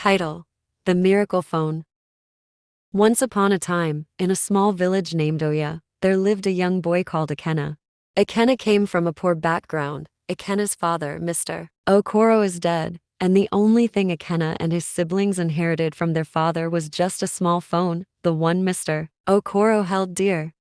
Title: The Miracle Phone. Once upon a time, in a small village named Oya, there lived a young boy called Ikenna. Ikenna came from a poor background. Ikenna's father, Mr. Okoro, is dead, and the only thing Ikenna and his siblings inherited from their father was just a small phone, the one Mr. Okoro held dear.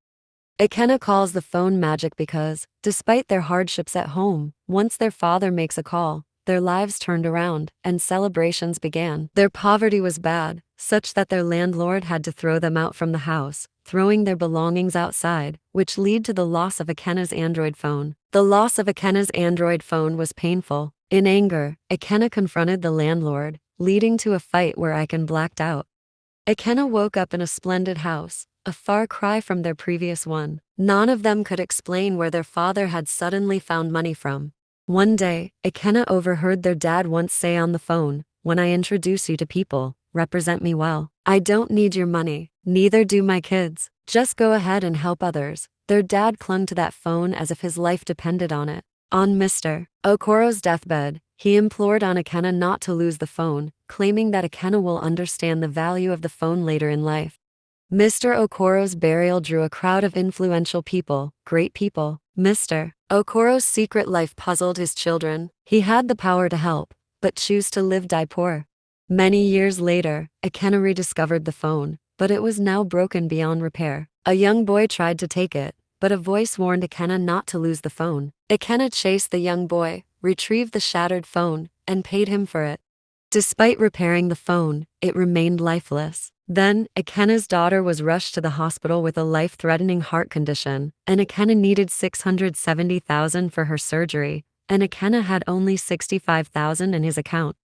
Ikenna calls the phone magic because, despite their hardships at home, once their father makes a call, their lives turned around, and celebrations began. Their poverty was bad, such that their landlord had to throw them out from the house, throwing their belongings outside, which led to the loss of Ikenna's Android phone. The loss of Ikenna's Android phone was painful. In anger, Ikenna confronted the landlord, leading to a fight where Iken blacked out. Ikenna woke up in a splendid house, a far cry from their previous one. None of them could explain where their father had suddenly found money from. One day, Ikenna overheard their dad once say on the phone, "When I introduce you to people, represent me well. I don't need your money, neither do my kids. Just go ahead and help others." Their dad clung to that phone as if his life depended on it. On Mr. Okoro's deathbed, he implored on Ikenna not to lose the phone, claiming that Ikenna will understand the value of the phone later in life. Mr. Okoro's burial drew a crowd of influential people, great people. Mr. Okoro's secret life puzzled his children. He had the power to help, but chose to die poor. Many years later, Ikenna rediscovered the phone, but it was now broken beyond repair. A young boy tried to take it, but a voice warned Ikenna not to lose the phone. Ikenna chased the young boy, retrieved the shattered phone, and paid him for it. Despite repairing the phone, it remained lifeless. Then, Ikenna's daughter was rushed to the hospital with a life-threatening heart condition, and Ikenna needed $670,000 for her surgery, and Ikenna had only $65,000 in his account.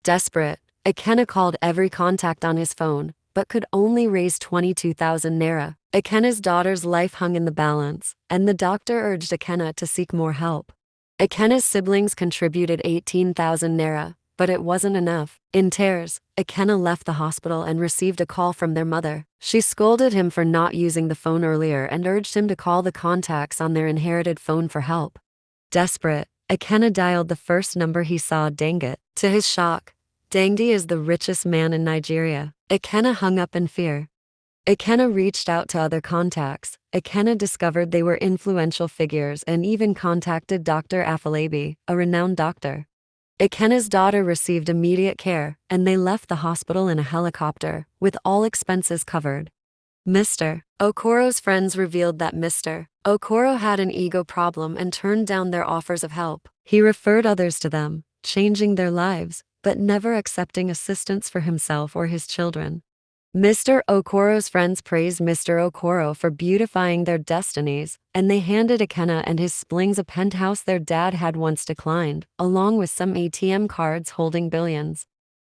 Desperate, Ikenna called every contact on his phone, but could only raise 22,000 naira. Ikenna's daughter's life hung in the balance, and the doctor urged Ikenna to seek more help. Ikenna's siblings contributed 18,000 naira, but it wasn't enough. In tears, Ikenna left the hospital and received a call from their mother. She scolded him for not using the phone earlier and urged him to call the contacts on their inherited phone for help. Desperate, Ikenna dialed the first number he saw, Dangot. To his shock, Dangi is the richest man in Nigeria. Ikenna hung up in fear. Ikenna reached out to other contacts. Ikenna discovered they were influential figures and even contacted Dr. Afolabi, a renowned doctor. Ikenna's daughter received immediate care, and they left the hospital in a helicopter, with all expenses covered. Mr. Okoro's friends revealed that Mr. Okoro had an ego problem and turned down their offers of help. He referred others to them, changing their lives, but never accepting assistance for himself or his children. Mr. Okoro's friends praised Mr. Okoro for beautifying their destinies, and they handed Ikenna and his siblings a penthouse their dad had once declined, along with some ATM cards holding billions.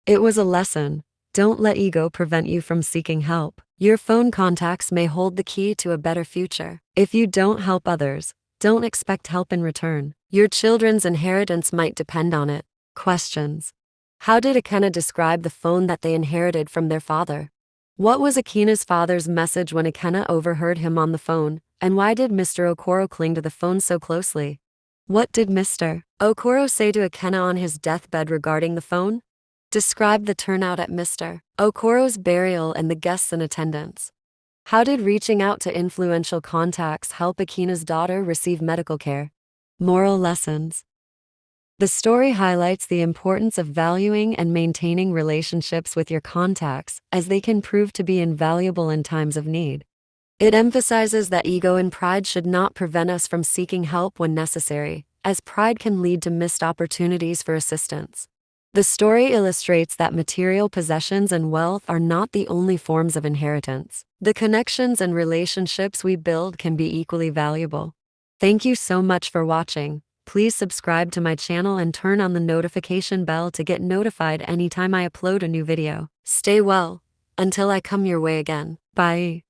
It was a lesson. Don't let ego prevent you from seeking help. Your phone contacts may hold the key to a better future. If you don't help others, don't expect help in return. Your children's inheritance might depend on it. Questions. How did Ikenna describe the phone that they inherited from their father? What was Ikenna's father's message when Ikenna overheard him on the phone, and why did Mr. Okoro cling to the phone so closely? What did Mr. Okoro say to Ikenna on his deathbed regarding the phone? Describe the turnout at Mr. Okoro's burial and the guests in attendance. How did reaching out to influential contacts help Ikenna's daughter receive medical care? Moral lessons. The story highlights the importance of valuing and maintaining relationships with your contacts, as they can prove to be invaluable in times of need. It emphasizes that ego and pride should not prevent us from seeking help when necessary, as pride can lead to missed opportunities for assistance. The story illustrates that material possessions and wealth are not the only forms of inheritance. The connections and relationships we build can be equally valuable. Thank you so much for watching. Please subscribe to my channel and turn on the notification bell to get notified anytime I upload a new video. Stay well, until I come your way again. Bye.